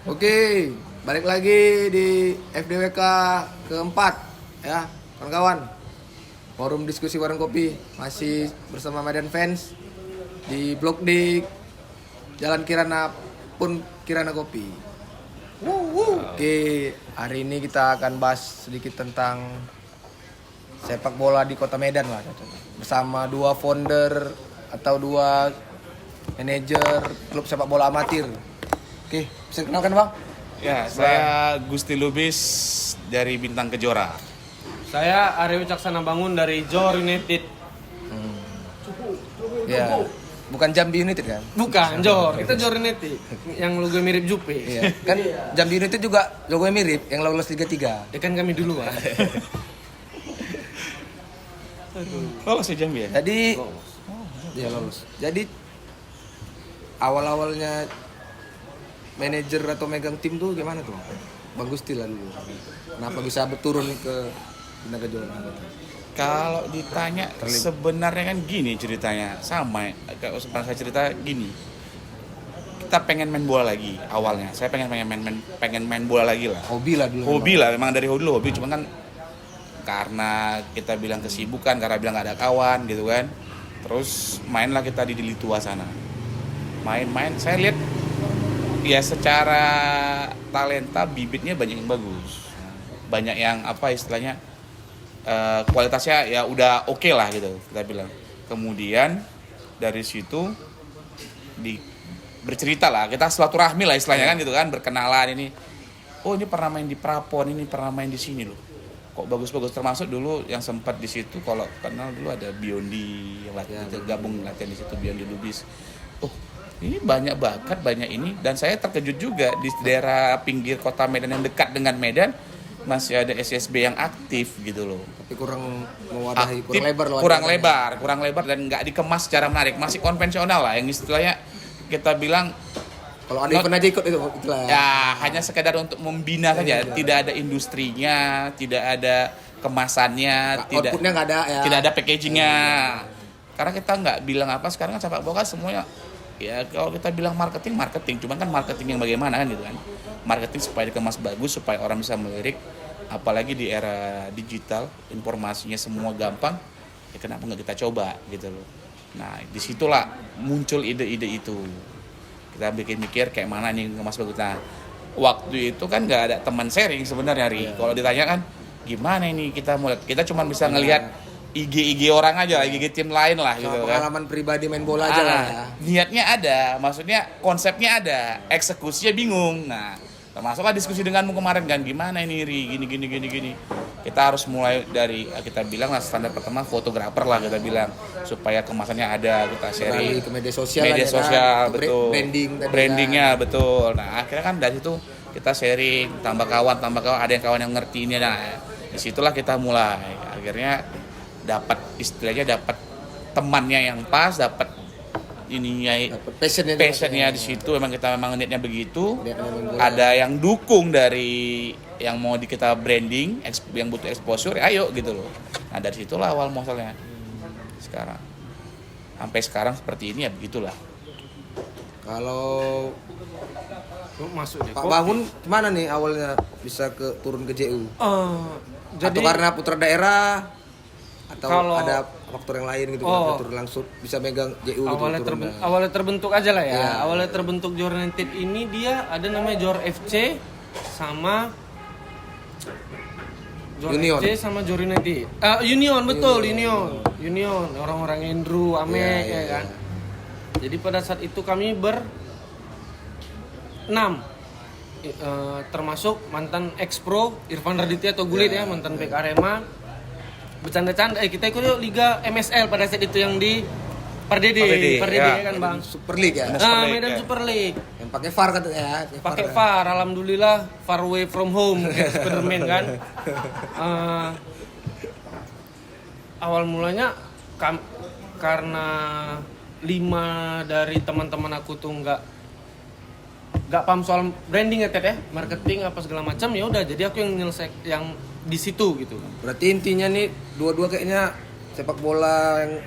Oke, balik lagi di FDWK keempat ya, kawan-kawan. Forum diskusi warung kopi masih bersama Medan Fans di Blok D, Jalan Kirana pun Kirana Kopi. Oke, hari ini kita akan bahas sedikit tentang sepak bola di Kota Medan lah, bersama dua founder atau dua manajer klub sepak bola amatir. Oke, bisa kenalkan Bang? Ya, saya Gusti Lubis dari Bintang Kejora. Saya Aryo Caksana Bangun dari Johor United. Ya, bukan Jambi United kan? Bukan, Johor. Kita Johor United. Yang logo mirip Jupe. Iya. Kan Jambi United juga logonya mirip, yang lolos Liga 3. Ya kan kami dulu kan. Lolos ya Jambi ya? Jadi ya lolos. Jadi awal-awalnya manajer atau megang tim tuh gimana tuh? Bang Gusti lah dulu. Kenapa bisa turun ke Bintang Kejora? Kalau ditanya sebenarnya kan gini ceritanya, sama kalau saya cerita gini. Kita pengen main bola lagi awalnya. Saya pengen main bola lagi lah. Hobi lah dulu. Hobi lah, memang dari dulu hobi, cuma kan karena kita bilang kesibukan, karena bilang gak ada kawan gitu kan. Terus mainlah kita di Litua sana. Main-main, saya lihat ya secara talenta bibitnya banyak yang bagus. Banyak yang apa istilahnya kualitasnya ya udah oke lah gitu kita bilang. Kemudian dari situ bercerita lah, kita silaturahmi lah istilahnya kan gitu kan, berkenalan ini. Oh ini pernah main di Prapon, ini pernah main di sini loh. Kok bagus-bagus, termasuk dulu yang sempat di situ kalau kenal dulu ada Biondi yang latihan, gabung latihan di situ, Biondi Lubis. Oh ini banyak bakat, banyak ini, dan saya terkejut juga di daerah pinggir kota Medan yang dekat dengan Medan masih ada SSB yang aktif gitu loh. Tapi kurang mewadahi, Aktif, kurang lebar. kurang lebar dan nggak dikemas secara menarik, masih konvensional lah, yang istilahnya kita bilang Kalau ada event aja ikut itu itulah. ya hanya sekedar untuk membina saja, tidak ada industrinya, tidak ada kemasannya, Outputnya nggak ada ya. tidak ada packagingnya. Karena kita nggak bilang apa, sekarang kan sepak bola semuanya ya kalau kita bilang marketing, cuman kan marketing yang bagaimana kan gitu kan. Marketing supaya dikemas bagus, supaya orang bisa melirik, apalagi di era digital, informasinya semua gampang, ya kenapa nggak kita coba gitu loh. Nah disitulah muncul ide-ide itu, kita bikin mikir kayak mana nih ngemas bagus. Nah waktu itu kan nggak ada teman sharing sebenarnya Ri. Kalau ditanya kan gimana ini kita mulai, kita cuma bisa ngelihat IG orang aja, IG tim lain lah gitu kan. Pengalaman pribadi main bola aja lah ya. Niatnya ada, maksudnya konsepnya ada, eksekusinya bingung. Nah, termasuklah diskusi denganmu kemarin kan, gimana ini Ri, gini. Kita harus mulai dari, kita bilang lah standar pertama fotografer lah kita bilang, supaya kemasannya ada, kita sharing ke media sosial sosial, kan? betul. Brandingnya Betul. Nah, akhirnya kan dari situ kita sharing, tambah kawan, ada yang kawan yang ngerti ini. Nah, disitulah kita mulai. Akhirnya dapat temannya yang pas, dapat ininya, passionnya di situ. Memang kita niatnya begitu. Ada yang dukung dari yang mau kita branding, yang butuh exposure, ayo gitu loh. Nah dari situlah awal muasalnya. Sampai sekarang seperti ini ya begitulah. Kalau Masuk deh. Pak Bangun gimana nih awalnya bisa turun ke JU? Jadi Atau karena putra daerah atau kalau ada faktor yang lain gitu kan, turun langsung bisa megang JU gitu. awalnya terbentuk aja lah ya. Iya. Awalnya terbentuk Johor United ini dia ada namanya Johor FC sama Johor Union. FC sama Johor United. Union betul, Union. Orang-orang Andrew, Ame ya kan. Jadi pada saat itu kami ber-6 termasuk mantan ex-pro Irfan Raditya atau Gulit ya, mantan bek Arema. Bercanda-canda, kita ikut yuk Liga MSL pada saat itu yang di Pardede ya kan Bang. Super League ya. Medan Super League. Yang pakai VAR katanya ya. Pakai VAR, alhamdulillah far away from home kayak Spiderman kan. Awal mulanya karena 5 dari teman-teman aku tuh nggak paham soal branding ya Ted ya, marketing apa segala macam, ya udah jadi aku yang yang di situ gitu. Berarti intinya nih dua-dua kayaknya sepak bola yang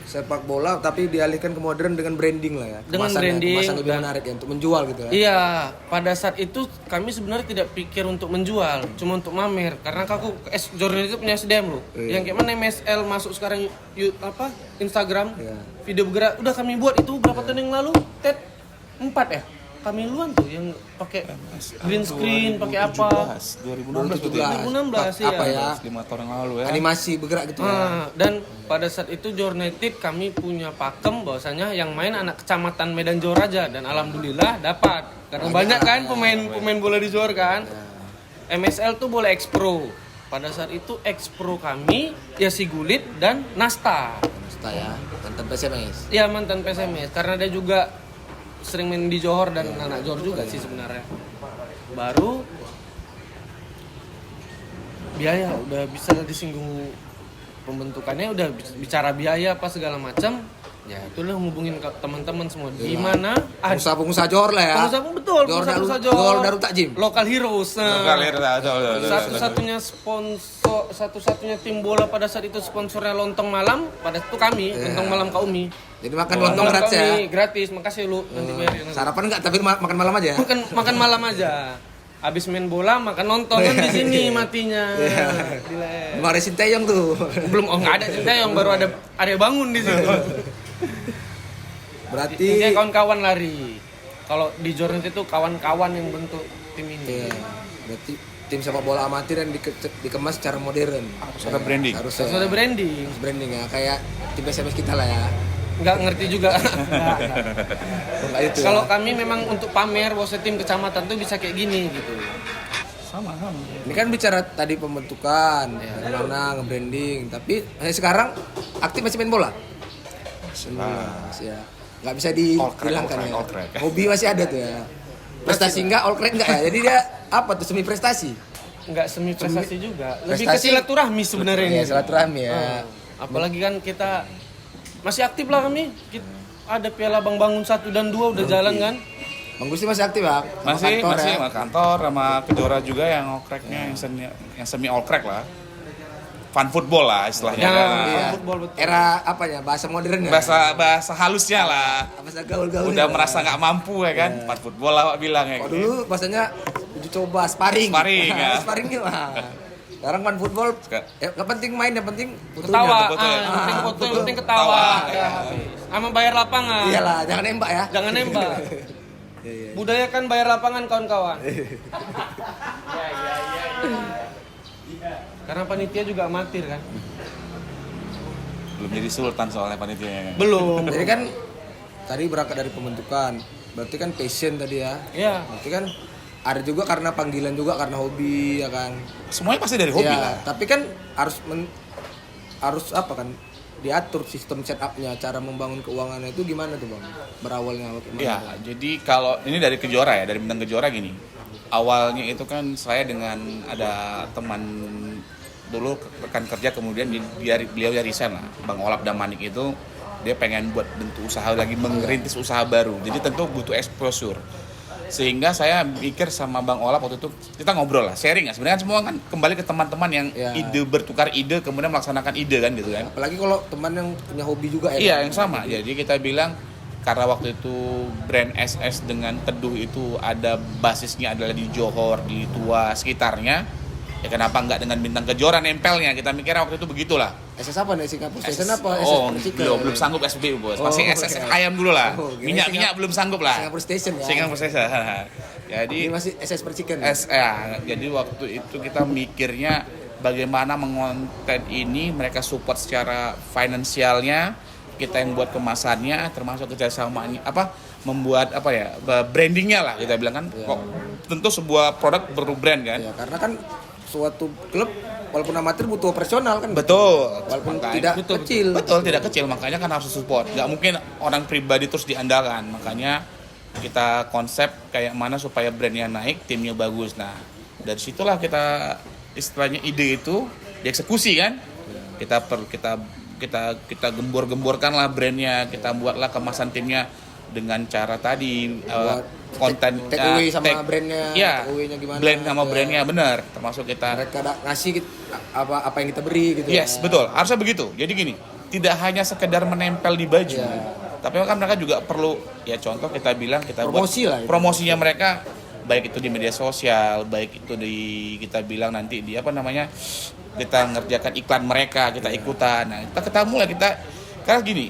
sepak bola tapi dialihkan ke modern dengan branding lah ya. Dengan Kemasan branding kemasan lebih dan- menarik ya untuk menjual gitu ya. Iya, pada saat itu kami sebenarnya tidak pikir untuk menjual, cuma untuk mamer. Karena aku Jordan itu punya SDM loh. Iya. Yang kayak mana MSL masuk sekarang Instagram, Iya. video bergerak. Udah kami buat itu berapa tahun yang lalu? Ted 4 ya. Kami luan tuh yang pakai green screen, pakai apa? 2016 betul ya? 2016 Apa ya. ya? 5 tahun yang lalu ya. Animasi bergerak gitu ya. Nah, dan pada saat itu Jornetit kami punya pakem bahwasanya yang main anak kecamatan Medan Johor aja dan alhamdulillah dapat karena banyak kan pemain bola di Johor kan. MSL tuh boleh ex-pro. Pada saat itu ex-pro kami ya si Gulit dan Nasta. Nasta ya, mantan PSMS. Ya mantan PSMS karena dia juga sering main di Johor dan anak Johor juga sih sebenarnya. Baru biaya udah bisa disinggung pembentukannya, udah bicara biaya apa segala macam. Ya itulah hubungin ke teman-teman semua. Gimana? Pengusaha-pengusaha Johor lah ya. Pengusaha betul, Johor pengusaha Johor Darut Takjim. Local heroes. Nah, Lokal ya, satu-satunya sponsor, satu-satunya tim bola pada saat itu sponsornya Lontong Malam, pada itu kami, Lontong Malam Kaumi. Jadi makan lontong gratis ya. Gratis, makasih lu nanti bayarin. Sarapan enggak tapi makan malam aja ya. Makan malam aja. Habis main bola makan nonton kan di sini matinya. Gila. Mau ada Sinteyong tuh. Belum enggak ada Sinteyong, baru ada bangun di situ. Berarti Intinya kawan-kawan lari. Kalau di Jordan itu kawan-kawan yang bentuk tim ini. iya, berarti tim sepak bola amatir yang dikemas secara modern. Harus ada branding. Harus Terus ada branding. branding ya, kayak tim SMS kita lah ya. Nggak ngerti juga. Enggak itu. Kalau kami memang untuk pamer bahwa tim kecamatan tuh bisa kayak gini gitu. Sama. Ini kan bicara tadi pembentukan, bagaimana nge-branding, tapi sekarang aktif masih main bola? Masih ya. Nggak bisa dihilangkan ya. all crack. Hobi masih ada tuh ya. Prestasi enggak, all crack enggak ya. Jadi dia apa tuh semi prestasi? Nggak semi prestasi juga. Lebih ke Prestasi- silaturahmi sebenarnya Ya, ini. silaturahmi ya. Apalagi kan kita masih aktif lah kami. Ada Piala Bang Bangun 1 dan 2 udah jalan kan. Bang Gusti masih aktif ya? Sama Masih kantor ya? sama kantor sama Kejora juga yang all cracknya yang semi all crack lah. Fun football lah istilahnya. Ya, kan. Iya. football betul. Era apa ya? Bahasa modern ya? Bahasa halusnya lah. Bahasa gaul-gaul. Udah merasa nggak mampu ya kan. Fun football lah Pak bilang ya. Kalau dulu bahasanya uji coba sparring. Sparring, ya. Sparring gimana? Sekarang kan football, ya nggak penting main, yang penting fotonya. Ketawa, foto ya. yang penting foto, yang foto. penting ketawa. Ketawa, Ya, habis. Sama bayar lapangan. Iyalah, jangan nembak ya. Jangan nembak. Budayakan bayar lapangan kawan-kawan. Karena panitia juga amatir kan. Belum jadi sultan soalnya panitianya. Kan? Belum. Jadi kan tadi berangkat dari pembentukan, berarti kan passion tadi ya. Iya. Berarti kan ada juga karena panggilan juga karena hobi ya kan. Semuanya pasti dari hobi Ya, lah. tapi kan harus apa kan? Diatur sistem setupnya, cara membangun keuangannya itu gimana tuh bang? Berawalnya gimana? Ya, jadi kalau ini dari Kejora ya, dari bintang Kejora gini. Awalnya itu kan saya dengan ada teman dulu rekan kerja, kemudian beliau ya resign lah. Bang Olap Damanik itu dia pengen buat bentuk usaha lagi, mengerintis usaha baru. Jadi tentu butuh exposure. Sehingga saya mikir sama Bang Olap waktu itu, kita ngobrol lah, sharing ya. Sebenarnya kan semua kan kembali ke teman-teman yang Ya. ide, bertukar ide, kemudian melaksanakan ide kan gitu kan. Apalagi kalau teman yang punya hobi juga ya. Iya, yang sama. Jadi kita bilang karena waktu itu brand SS dengan Teduh itu ada basisnya adalah di Johor, di Tua sekitarnya. Ya kenapa enggak dengan bintang Kejora nempelnya? Kita mikirnya waktu itu begitulah. SS apa nih? Singapura Station apa? Oh, SS Percikan? belum sanggup SPBU, Bos. Masih Oh, SS oke. ayam dulu lah. Oh, kira Minyak belum sanggup lah. Singapura Station ya. Singapura Station. Jadi Ini masih SS Percikan. jadi waktu itu kita mikirnya bagaimana mengonten ini, mereka support secara finansialnya, kita yang buat kemasannya, termasuk kerjasamanya membuat brandingnya lah kita bilang kan. Kok tentu sebuah produk berbrand kan. Ya, karena kan suatu klub walaupun amatir butuh operasional kan. Betul. Walaupun Makanya- tidak kecil. Betul, tidak kecil, makanya kan harus support. Nggak mungkin orang pribadi terus diandalkan. Makanya kita konsep kayak mana supaya brandnya naik, timnya bagus. Nah, dari situlah kita istilahnya ide itu dieksekusi kan. Kita gembor-gemborkan lah brandnya, kita buatlah kemasan timnya dengan cara tadi konten take away sama brandnya, iya, take away-nya gimana, blend sama ya. brandnya benar, termasuk kita Mereka ngasih apa yang kita beri gitu. yes, ya. betul. Harusnya begitu. Jadi gini, tidak hanya sekedar menempel di baju, tapi kan mereka juga perlu ya contoh kita bilang kita Promosi buat lah itu. promosinya mereka, baik itu di media sosial, baik itu di kita bilang nanti di apa namanya kita ngerjakan iklan mereka, kita ikutan. Nah kita ketemu lah kita karena gini.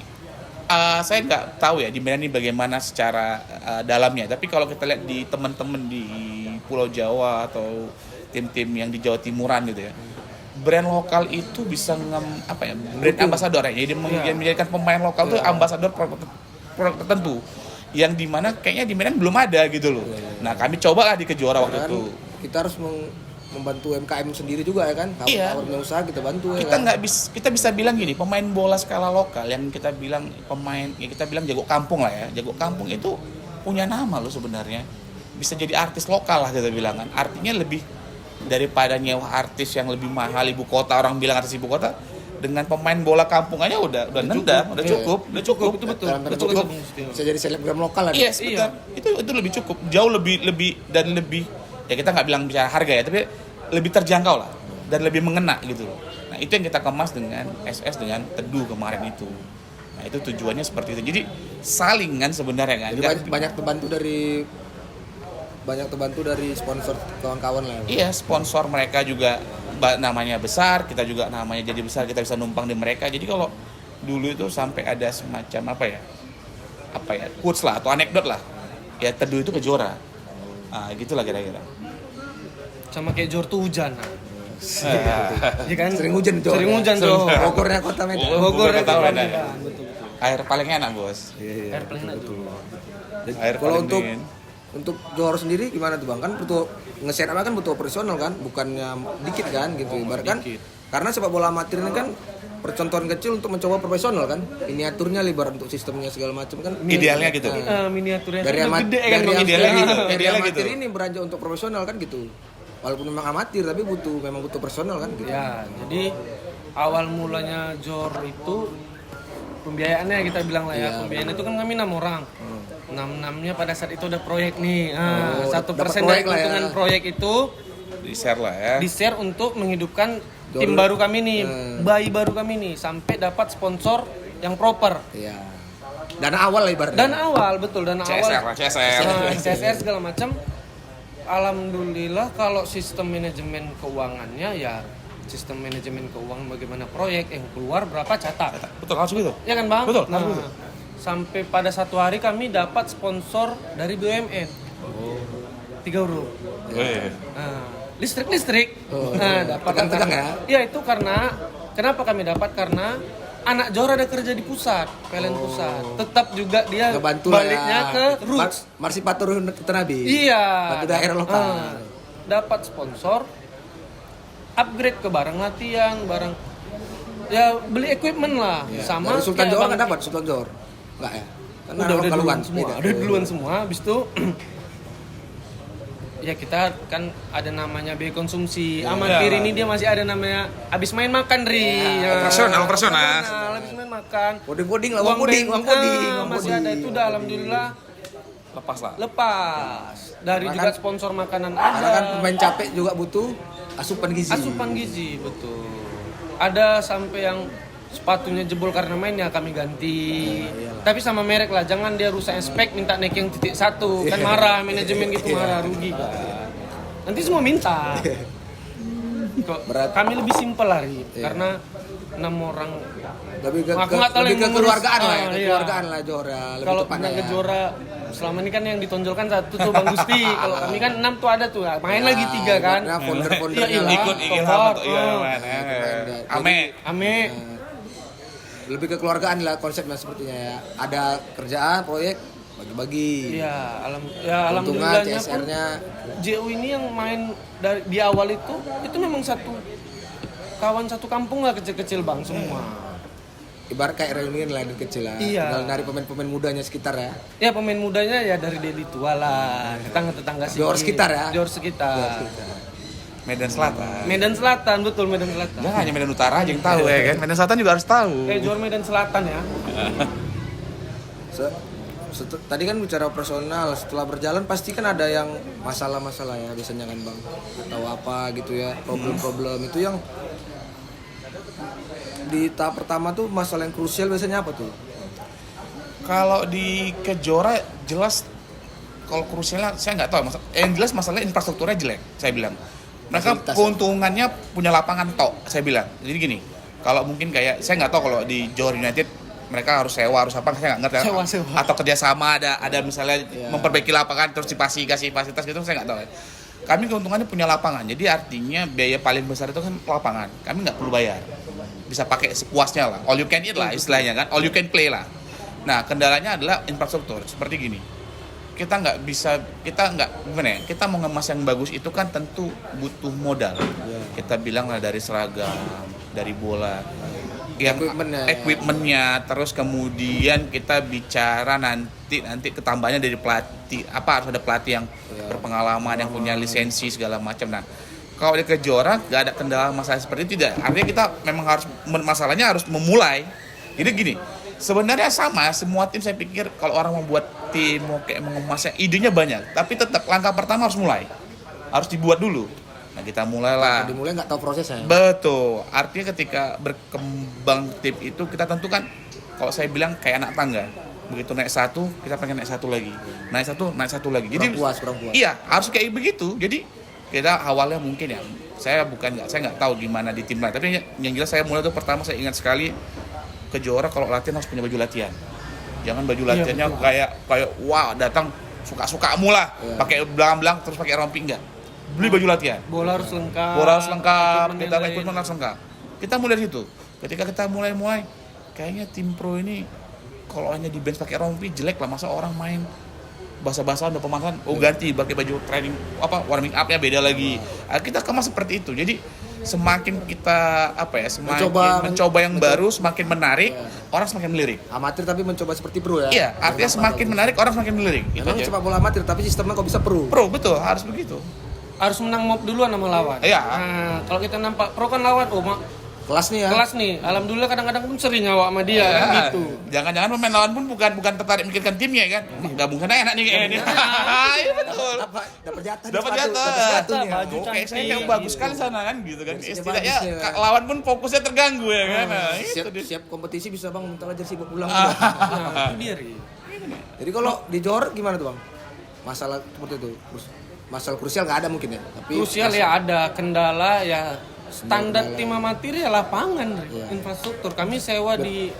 Saya nggak tahu ya di Medan ini bagaimana secara dalamnya, tapi kalau kita lihat di teman-teman di Pulau Jawa atau tim-tim yang di Jawa Timuran gitu ya, brand lokal itu bisa brand ambassador ya, jadi menjadikan pemain lokal tuh ambasador produk tertentu yang dimana kayaknya di Medan belum ada gitu loh. Nah kami coba lah di Kejora waktu Kan itu. kita harus membantu UMKM sendiri juga ya kan. Iya. Kalau punya usaha kita bantu ya Kita kan. nggak bisa, kita bisa bilang gini, pemain bola skala lokal yang kita bilang kita bilang jago kampung lah ya, jago kampung itu punya nama loh sebenarnya, bisa jadi artis lokal lah kita bilang kan. Artinya lebih daripada nyewa artis yang lebih mahal ibu kota, orang bilang artis ibu kota, dengan pemain bola kampung aja udah nendang, udah cukup, itu betul. Dalam tanda Betul, kutip, betul. bisa jadi selebgram lokal lah. Iya, sebentar. Itu lebih cukup, jauh lebih dan lebih ya kita nggak bilang bicara harga ya, tapi lebih terjangkau lah dan lebih mengena gitu loh. Nah itu yang kita kemas dengan SS dengan Teduh kemarin itu. Nah itu tujuannya seperti itu. Jadi saling kan sebenarnya kan. Jadi banyak terbantu dari sponsor kawan-kawan lah. Iya, sponsor mereka juga namanya besar, kita juga namanya jadi besar, kita bisa numpang di mereka. Jadi kalau dulu itu sampai ada semacam apa ya quotes lah atau anekdot lah. Ya Teduh itu Kejora. Ah gitulah kira-kira. Sama kayak Jor tuh hujan. Iya kan? Sering hujan Jor. Sering hujan Jor. Bogornya kota Medan. Bogor kota kota Medan. Medan. Betul. Air paling enak bos. Air paling enak tuh. Air Kalau paling untuk dingin. untuk Johor sendiri gimana tuh Bang? Kan butuh nge-set apa kan butuh operasional kan, bukannya dikit kan gitu. Ibarat kan karena sepak bola amatir ini kan percontohan kecil untuk mencoba profesional kan. Miniaturnya lebar untuk sistemnya segala macam kan. Idealnya gitu. Miniaturnya Dari kan amat gede kan dari kalau idealnya gitu. dari Idealnya amatir gitu. ini beranjak untuk profesional kan gitu. Walaupun memang amatir tapi memang butuh personal kan gitu. Ya, jadi awal mulanya Jor itu pembiayaannya kita bilang lah ya. Pembiayaan itu kan kami 6 orang. 6-6-nya pada saat itu ada proyek nih. 1% dapat dari proyek lah ya. keuntungan proyek itu Di-share lah ya. di-share untuk menghidupkan tim baru kami nih, bayi baru kami nih sampai dapat sponsor yang proper. Iya. Dana awal lah ibaratnya. Dan awal betul dana CSR awal. lah, CSR. CSR segala macam. Alhamdulillah kalau sistem manajemen keuangannya ya sistem manajemen keuangan bagaimana proyek yang keluar berapa catat. Betul, harus gitu. Ya kan Bang? Betul, Nah, harus gitu. sampai pada satu hari kami dapat sponsor dari BUMN. 3 huruf. Weh. Nah, listrik. Nah, dapat Tegang-tegang ya? Iya, itu karena kenapa kami dapat karena anak Jor ada kerja di pusat, PLN pusat. Tetap juga dia Ngebantu baliknya ya. ke roots. Marsipatur Tenabi. Iya. Bantu daerah lokal. Dapat sponsor, upgrade ke barang latihan, barang ya beli equipment lah. Iya. Sama Dari Sultan kayak Johor Bang- nggak dapat Sultan Johor. Enggak ya? Kan udah lokaluan. duluan semua. Beda. Udah duluan semua. Habis itu ya kita kan ada namanya biaya konsumsi. Amatir ini dia masih ada namanya habis main makan Ya. Operasional. Habis main makan. Coding lah, uang coding. Masih ada itu udah alhamdulillah Lepas lah. lepas. Dari Karena juga kan- sponsor makanan Karena kan ada. pemain capek juga butuh asupan gizi. Asupan gizi betul. Ada sampai yang sepatunya jebol karena mainnya kami ganti. Tapi sama merek lah, jangan dia rusak spek minta naik yang titik 1 kan marah manajemen gitu marah rugi kan. Nanti semua minta. Kok Berat. kami lebih simpel lah Ri, karena 6 orang. Lebih ke, Aku nggak tahu lebih yang ke mengurus. keluargaan lah ya, Iya. keluargaan lah Johor ya. Lebih Kalau tepatnya pindah ya. ke Jora selama ini kan yang ditonjolkan 1 tuh Bang Gusti. Kalau kami kan 6 tuh ada tuh. Main lagi 3 kan. Nah, founder-foundernya Iya, lah. Ikut Tohor, apa tuh? Iya, oh. man. Jadi- Ame. Ame. Lebih ke keluargaan lah konsepnya sepertinya ya. Ada kerjaan, proyek, bagi-bagi. Iya, Keuntungan, alhamdulillahnya pun CSR-nya. JU ini yang main dari di awal itu memang kawan satu kampung lah kecil-kecil Bang semua. Ibarat kayak reunian lah di kecil lah. Iya. Tinggal dari pemain-pemain mudanya sekitar ya. Ya pemain mudanya ya dari Deli Tua lah, tetangga-tetangga sini. Johor sekitar ya? Johor sekitar. Medan Selatan. Medan Selatan, betul Medan Selatan. Jangan hanya Medan Utara aja yang tahu ya kan. Medan Selatan juga harus tahu. Kayak Johor Medan Selatan ya. Tadi kan bicara operasional, setelah berjalan pasti kan ada yang masalah-masalah ya biasanya kan Bang. Atau apa gitu ya, problem-problem itu yang di tahap pertama tuh masalah yang krusial biasanya apa tuh? Kalau di Kejora jelas kalau krusialnya saya nggak tahu. Yang jelas masalahnya infrastrukturnya jelek, saya bilang. Mereka Fasilitas, keuntungannya punya lapangan tok, saya bilang. Jadi gini, kalau mungkin kayak saya nggak tahu kalau di Johor United mereka harus sewa, harus apa, saya nggak ngerti. Sewa. Atau kerjasama ada misalnya memperbaiki lapangan terus kasih fasilitas gitu, saya nggak tahu ya. Kami keuntungannya punya lapangan, jadi artinya biaya paling besar itu kan lapangan. Kami nggak perlu bayar, bisa pakai sepuasnya lah, all you can eat lah istilahnya kan, all you can play lah. Nah kendalanya adalah infrastruktur seperti gini. Kita gimana ya, kita mau ngemas yang bagus itu kan tentu butuh modal. Kita bilang lah dari seragam, dari bola, yang equipmentnya, terus kemudian kita bicara nanti ketambahannya dari pelatih, harus ada pelatih yang berpengalaman, yang punya lisensi segala macam. Nah kalau di Kejora nggak ada kendala masalah seperti itu, tidak. Artinya kita memang masalahnya harus memulai. Jadi gini, sebenarnya sama semua tim, saya pikir kalau orang mau buat tim, mau kayak mengemasnya, idenya banyak, tapi tetap langkah pertama harus mulai, harus dibuat dulu. Nah kita mulailah. Dimulai nggak tahu prosesnya. Betul. Artinya ketika berkembang tim itu kita tentukan, kalau saya bilang kayak anak tangga. Begitu naik satu, kita pengen naik satu lagi. Naik satu lagi. Jadi kurang puas. Iya, harus kayak begitu. Jadi kita awalnya mungkin ya, saya nggak tahu gimana di tim lain. Tapi yang jelas saya mulai tuh pertama saya ingat sekali Kejora kalau latihan harus punya baju latihan. Jangan baju latihannya kayak wah datang suka-sukamu lah, pakai belang-belang terus pakai rompi, enggak. Beli baju latihan. Bola harus lengkap. Kita equipment harus lengkap. Kita mulai dari situ. Ketika kita mulai kayaknya tim pro ini kalau hanya di bench pakai rompi jelek lah, masa orang main basah-basahan udah pemanasan, ganti pakai baju training warming up-nya beda lagi. Kita kemas seperti itu. Jadi semakin kita mencoba yang baru, semakin menarik, orang semakin melirik. Amatir tapi mencoba seperti pro ya. Iya, artinya semakin menarik, orang semakin melirik. Memang sepak bola amatir tapi sistemnya kok bisa pro. Pro, betul, harus begitu. Harus menang mob duluan sama lawan. Iya. Nah, kalau kita nampak pro kan lawan, kelas nih ya. Kelas nih. Alhamdulillah kadang-kadang pun sering ngawak sama dia kan gitu. Jangan-jangan pemain lawan pun bukan tertarik mikirkan timnya kan. Gabungkan enak nih kayaknya. Iya betul. Dapat jatah. Dapat jatah. Oke, saya yang bagus sekali sana kan gitu kan. Istilahnya lawan pun fokusnya terganggu ya kan. Siap kompetisi bisa Bang, minta jersey buat pulang. Nah, itu dia. Jadi kalau di Johor gimana tuh Bang? Masalah seperti itu. Masalah krusial nggak ada mungkin ya. Tapi krusial ya ada, kendala ya standar tim amatir ya lapangan, infrastruktur. Kami sewa di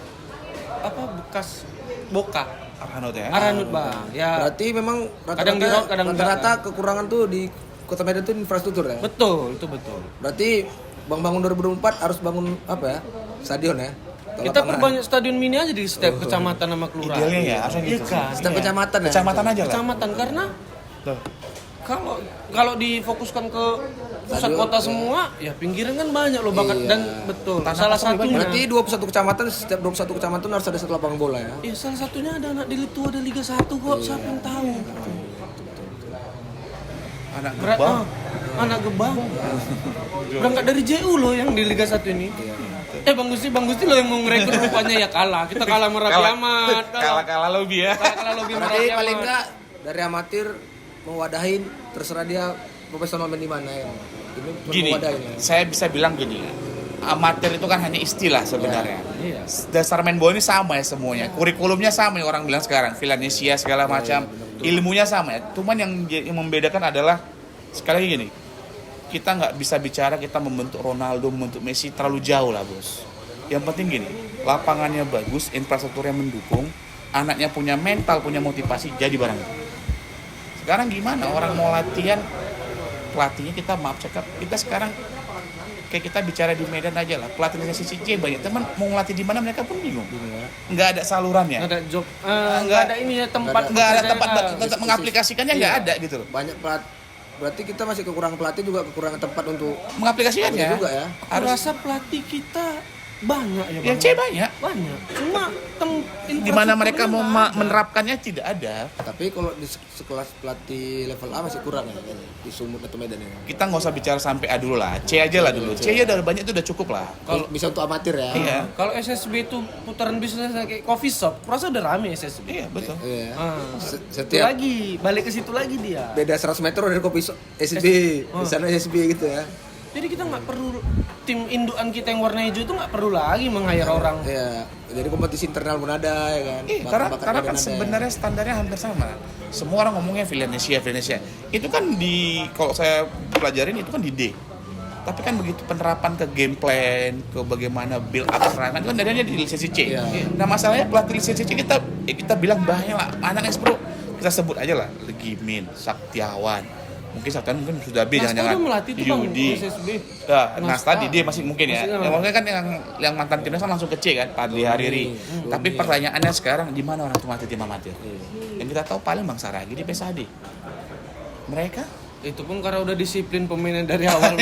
bekas Boka. Aranut Bang. Ya. Berarti memang rata-rata kekurangan tuh di Kota Medan tuh infrastruktur ya. Betul, itu betul. Berarti Bang bangun 2004 harus bangun Stadion ya. Kita perbanyak stadion mini aja di setiap kecamatan sama kelurahan. Idealnya ya, harusnya gitu. Kan? Setiap kecamatan ya. Kecamatan aja lah. Kecamatan karena kalau difokuskan ke pusat kota semua, ya pinggiran kan banyak loh bakat dan betul. Salah satunya. Berarti 21 kecamatan, setiap 21 kecamatan harus ada satu lapangan bola ya. Iya, salah satunya ada anak di Litu, ada Liga 1 kok, siapa yang tahu. Anak Gebang. Berangkat dari JU loh yang di Liga 1 ini. Bang Gusti loh yang mau ngerekrut, rupanya ya kalah. Kita kalah Merapi Amat. Kalah lobby ya. Kalah lobby Merapi Berarti Amat. paling enggak dari amatir mewadahin, terserah dia profesional main di mana ya. Ini Gini, saya bisa bilang gini, amatir itu kan hanya istilah sebenarnya. Iya. Dasar main bola ini sama ya semuanya. Kurikulumnya sama yang orang bilang sekarang, Villanesia segala macam. Ilmunya sama ya. Cuman yang membedakan adalah sekali lagi gini. Kita nggak bisa bicara kita membentuk Ronaldo, membentuk Messi terlalu jauh lah bos. Yang penting gini, lapangannya bagus, infrastrukturnya mendukung, anaknya punya mental, punya motivasi, jadi barang itu. Sekarang gimana orang mau latihan, pelatihnya kita cakap, kita sekarang kayak kita bicara di Medan aja lah, pelatihnya CCJ banyak teman mau ngelatih di mana mereka pun bingung, nggak ada salurannya, nggak ada job, nggak ada ini ya tempat, nggak ada tempat mengaplikasikannya, nggak ada gitu loh. Banyak berarti kita masih kekurangan pelatih juga, kekurangan tempat untuk mengaplikasikannya juga ya. Aku rasa pelatih kita banyak ya Bang. Yang C banyak. Cuma di mana mereka mau menerapkannya tidak ada. Tapi kalau di sekelas pelatih level A masih kurang ya di Sumut atau Medan ya. Kita nggak usah bicara sampai A dulu lah, C aja lah dulu. C aja udah banyak itu udah cukup lah. Kalau bisa untuk amatir ya. Iya. Kalau SSB itu putaran bisnis kayak coffee shop, rasa udah rame SSB. Iya betul. Iya. Setiap lagi balik ke situ lagi dia. Beda 100 meter dari kopi SSB, di sana SSB gitu ya. Jadi kita nggak perlu tim indukan kita yang warna hijau itu nggak perlu lagi meng-hire orang. Iya, jadi kompetisi internal pun ada ya kan. Karena kan sebenarnya standarnya hampir sama. Semua orang ngomongnya Villanesia. Itu kan kalau saya pelajarin itu kan di D. Tapi kan begitu penerapan ke game plan, ke bagaimana build up serangan itu kan dadanya di lisensi C. Iya. Nah masalahnya pelatih lisensi C kita bilang bahaya lah, anak Pro kita sebut aja lah, Legimin, Saktiawan. Mungkin Saktiawan mungkin sudah B, jangan-jangan udah melatih tuh Bang, Yudi. SSB. Nasta di D masih mungkin ya. Mungkin kan yang mantan timnas kan langsung ke C kan, Padli Hariri. Tapi pertanyaannya sekarang di mana orang tua tim amatir? Yang kita tahu paling Bang Saragi di PSAD. Mereka Itu pun karena udah disiplin pemainnya dari awal.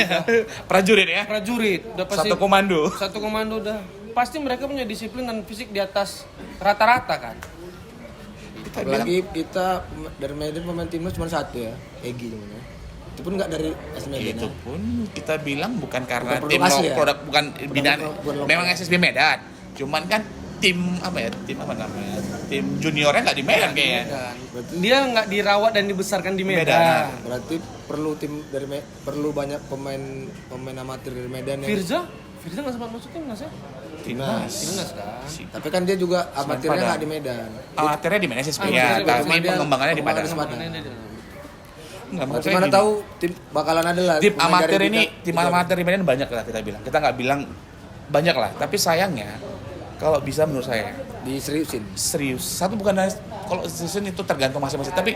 prajurit ya. Prajurit udah pasti Satu komando udah pasti mereka punya disiplin dan fisik di atas rata-rata kan. Apalagi kita dari Medan pemain timnas cuma satu ya, Egi namanya. Itu pun nggak dari AS Medan. Itu pun kita bilang bukan karena Bukan tim produk asli ya? produk bukan binaan. bukan lokal. Memang SSB Medan. Cuman kan tim apa namanya? Tim juniornya nggak di Medan kayaknya. Berarti, Dia nggak dirawat dan dibesarkan di Medan. berarti perlu perlu banyak pemain amatir dari Medan ya. Firza nggak sempat masuk timnas ya? Timnas. Timnas kan. Tapi kan dia juga amatirnya Padang. nggak di Medan. Amatirnya di mana SSB Amatirnya ya, di tapi Padang. pengembangannya di Padang. Pengembangannya di Enggak, maksud Berarti saya mana gini. tahu tim bakalan ada lah. Tim pemain amatir dari ini, kita. tim amatir di Medan banyak lah kita bilang. Kita nggak bilang banyak lah, tapi sayangnya kalau bisa menurut saya diseriusin. serius. Satu bukan kalau season itu tergantung masing-masing, tapi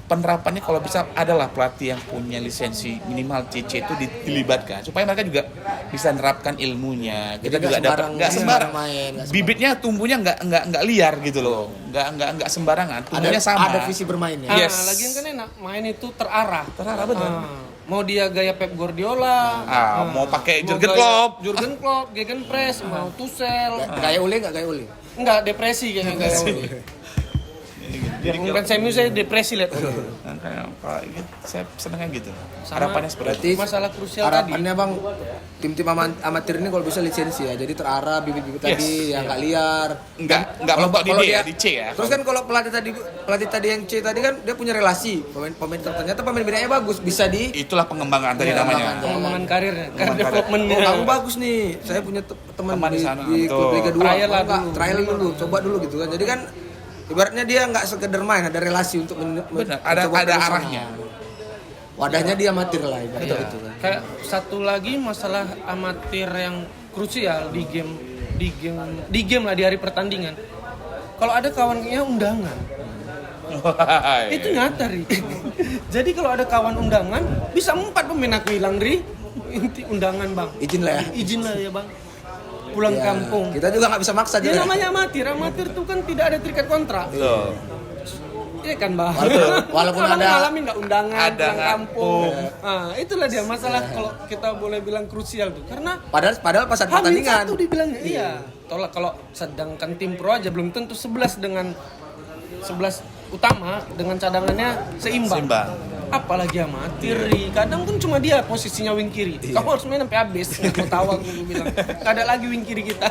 penerapannya kalau bisa adalah pelatih yang punya lisensi minimal CC itu dilibatkan supaya mereka juga bisa menerapkan ilmunya. Kita Jadi juga dapat nggak sembarang main, nggak sembarang. bibitnya tumbuhnya nggak liar gitu loh, nggak sembarangan, tumbuhnya sama. Ada visi bermainnya. Yes. Lagian kan enak main itu terarah. Terarah, betul. Mau dia gaya Pep Guardiola, Mau pakai mau Jurgen gaya Klopp. Jurgen Klopp, Gegenpress, mau Tuchel. Kayak Ule nggak kayak Ule. Enggak, depresi kayaknya gaya Uli. Jadi Yang bukan MU saya depresi lihat. kayak gitu, saya senengnya gitu. Sama Harapannya seperti itu. Berarti masalah krusial tadi. harapannya bang tim-tim amatir ini kalau bisa lisensi ya, jadi terarah bibit-bibit Yes. tadi yang nggak liar. Nggak mentok di D ya, di C ya. Terus kan kalau pelatih tadi yang C tadi kan dia punya relasi pemain ternyata pemain bidangnya bagus, bisa di Itulah pengembangan tadi Iya, namanya. makanya. Pengembangan karirnya, karir Pengembangan karir. developmentnya. oh kamu bagus nih, saya punya teman Teman di di sana, di betul. klub Liga 2, Trial lah enggak, dulu. trial dulu, coba dulu gitu kan. Jadi kan ibaratnya dia nggak sekedar main, ada relasi untuk Benar, ada mencoba ke sana. arahnya. Wadahnya dia amatir lah ibaratnya Iya. gitu kan. Kayak satu lagi masalah amatir yang krusial di game lah di hari pertandingan. Kalau ada kawannya undangan, itu nyata Ri. Jadi kalau ada kawan undangan, bisa 4 pemain aku hilang Ri. Inti undangan bang. Izin lah ya. Izin lah ya bang. Pulang Ya, kampung. kita juga nggak bisa maksa Ya juga. namanya amatir tuh kan tidak ada terikat kontrak. Betul. Iya kan bang. Walaupun Abang ada- ngalamin nggak undangan, ada pulang kampung. kampung. Nah, itulah dia masalah kalau kita boleh bilang krusial tuh karena Padahal pas saat Hamil pertandingan. satu dibilangnya iya. Tolak kalau sedangkan tim pro aja belum tentu 11 dengan 11 utama dengan cadangannya seimbang. Seimbang. Apalagi amatir. Kadang pun cuma dia posisinya wing kiri. Kamu harus main sampai habis. Mau tahu aku bilang. Gak ada lagi wing kiri kita.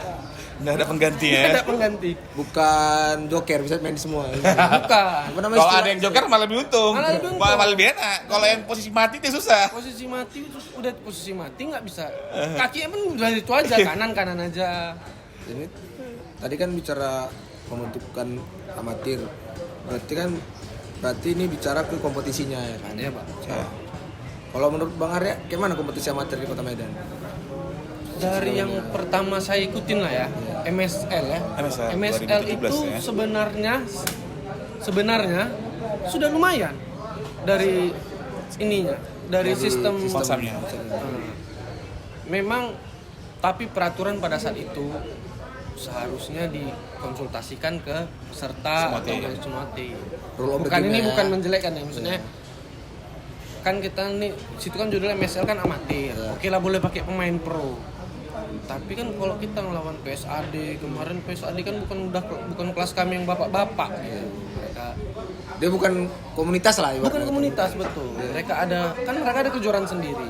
Nggak ada pengganti Gak ya. ada pengganti. Bukan joker, bisa main di semua. Bukan. Apa namanya Kalau istilah- ada yang joker malah lebih untung. Malah lebih untung. Malah lebih enak. Kalau yang posisi mati itu susah. Posisi mati terus udah posisi mati nggak bisa. Kakinya pun udah itu aja kanan aja. Ini tadi kan bicara pembentukan amatir. Berarti ini bicara ke kompetisinya ya kan. Iya, Pak. Ya. Kalau menurut Bang Arya, gimana kompetisi amatir di Kota Medan? Dari yang pertama saya ikutin lah ya, MSL ya. MSL, MSL 2017 itu ya. sebenarnya sudah lumayan dari ininya, dari sistem. Masamnya. Memang tapi peraturan pada saat itu seharusnya dikonsultasikan ke peserta Semua atau tim. ke semua tim. Rule of the Bukan game ini ya. bukan menjelekkan ya, maksudnya kan kita nih situ kan judulnya MSL kan amatir. Oke lah boleh pakai pemain pro. Tapi kan kalau kita ngelawan PSAD kemarin, PSAD kan bukan kelas kami yang bapak-bapak gitu. Mereka Dia bukan komunitas lah bukan ibaratnya. komunitas betul. Mereka ada kejuaraan sendiri.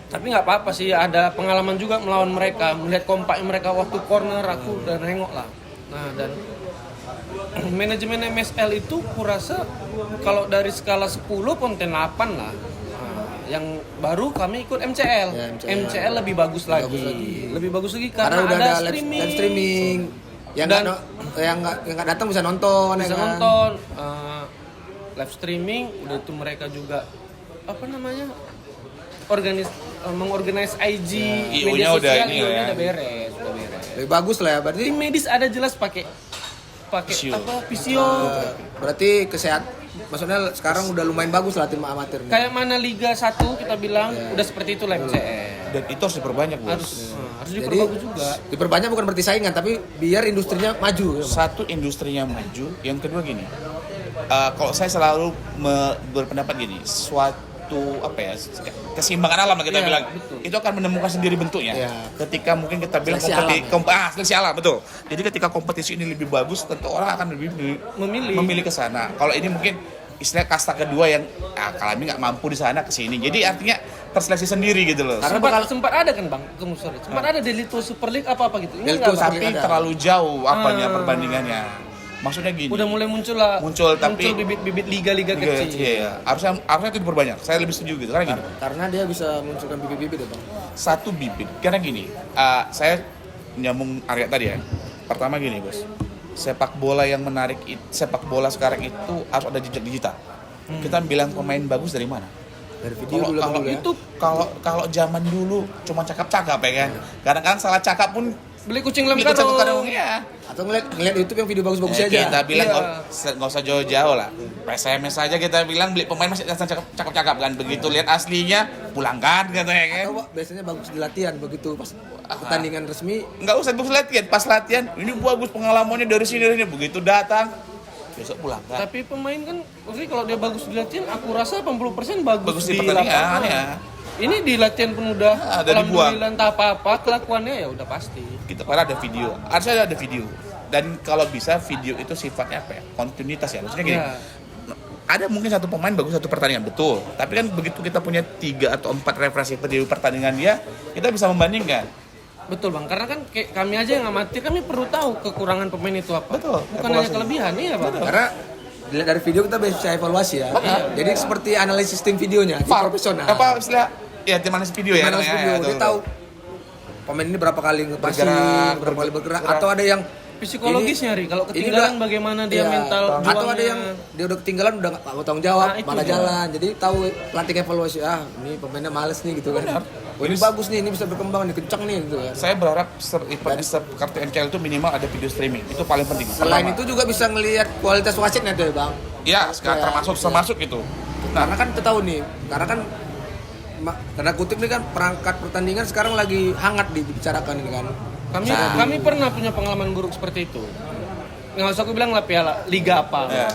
Tapi nggak apa-apa sih, ada pengalaman juga melawan mereka, melihat kompaknya mereka waktu corner aku udah nengok lah. Nah dan manajemen MSL itu kurasa kalau dari skala 10 konten 8 lah. Nah, yang baru kami ikut MCL. Ya, MCL lebih bagus Lebih lagi. bagus lagi. Lebih bagus lagi Karena karena udah ada ada live streaming. Yang Dan- nggak datang bisa nonton, bisa ya kan? nonton live streaming. Udah itu mereka juga apa namanya mengorganize IG IO-nya media udah sosial, ini IO-nya ya. udah beres. Lebih bagus lah ya berarti. Tim medis ada jelas pakai Visio. visio. Berarti maksudnya sekarang udah lumayan bagus lah tim amatir. Kayak mana Liga 1 kita bilang udah seperti itu lah MCL. Dan itu harus diperbanyak, Bos. Harus Jadi diperbagus juga. diperbanyak bukan berarti saingan, tapi biar industrinya maju. Satu, industrinya maju. Yang kedua gini, kalau saya selalu berpendapat gini, suatu keseimbangan alam lah kita Iya, bilang, betul. itu akan menemukan sendiri bentuknya. Iya. Ketika mungkin kita bilang Seleksi alam, ya? seleksi alam, betul. Jadi ketika kompetisi ini lebih bagus, tentu orang akan lebih memilih ke sana. Kalau ini mungkin istilah kasta kedua yang kami nggak mampu di sana ke sini. Jadi artinya terseleksi sendiri gitu loh. Karena Sempat ada kan Bang, sempat ada Delito Super League apa gitu. Ini Delito nggak, Bang? Tapi ada. terlalu jauh perbandingannya. Maksudnya gini. Udah mulai muncul tapi bibit-bibit liga-liga Liga kecil. kecil, ya. Harusnya itu diperbanyak. Saya lebih setuju gitu. Karena gini, karena dia bisa munculkan bibit-bibit ya bang. satu bibit. Karena gini, saya nyambung Arya tadi ya. Pertama gini, Bos. Sepak bola yang menarik, sepak bola sekarang itu harus ada jejak digital. Kita bilang pemain bagus dari mana? Dari video dulu Kalau ya. itu kalau zaman dulu cuma cakap-cakap ya kan. Kadang-kadang salah cakap pun Beli kucing lem ikut satu karung. karung ya. Atau ngeliat YouTube yang video bagus-bagus aja. Kita bilang Iya. nggak usah jauh-jauh lah. PSMS saja kita bilang beli pemain masih cakap-cakap kan. Begitu lihat aslinya pulangkan katanya kan. Atau biasanya bagus di latihan begitu pas pertandingan resmi. Nggak usah bagus latihan, pas latihan ini bagus pengalamannya dari sini begitu datang besok pulangkan. Tapi pemain kan, maksudnya kalau dia bagus di latihan, aku rasa 80% bagus Bagus di lapangan. pertandingan ya. Ini di latihan pun udah Ada dibuang. alhamdulillah entah apa-apa kelakuannya ya udah pasti. Kita pada ada video, harusnya ada video. Dan kalau bisa video itu sifatnya apa ya? Kontinuitas ya. Maksudnya gini. Ya. Ada mungkin satu pemain bagus satu pertandingan, betul. Tapi kan begitu kita punya 3 atau 4 referensi video pertandingan dia, kita bisa membandingkan. Betul Bang, karena kan kayak kami aja yang amatir, kami perlu tahu kekurangan pemain itu apa. Betul, Bukan hanya evaluasi. kelebihan, iya Bang. Karena dilihat dari video kita bisa evaluasi ya. Jadi seperti analisis tim videonya, tim profesional. Apa istilah? Ya, tim analisis video ya. Analisis namanya, video, dia betul. tahu pemain ini berapa kali ngepassing, Bergerak, berapa kali bergerak, atau ada yang Psikologisnya Ri, kalau ini ketinggalan udah- bagaimana dia iya. mental atau ada juangnya. yang dia udah ketinggalan udah nggak mau tanggung jawab, Nah, itu malah dia. jalan. Jadi tahu pelatih evaluasi, ini pemainnya males nih gitu kan. Oh, ini bagus nih, ini bisa berkembang nih, kencang nih gitu kan. Saya berharap kartu MCL itu minimal ada video streaming. Itu paling penting. Selain Pertama. itu juga bisa ngelihat kualitas wasitnya tuh ya bang. ya, sekarang Ya, termasuk itu. Karena kan kita tahu nih, karena kan tanda kutip nih kan perangkat pertandingan sekarang lagi hangat dibicarakan ini kan. Kami pernah punya pengalaman buruk seperti itu. Nggak usah aku bilang lah piala liga apa. Ya.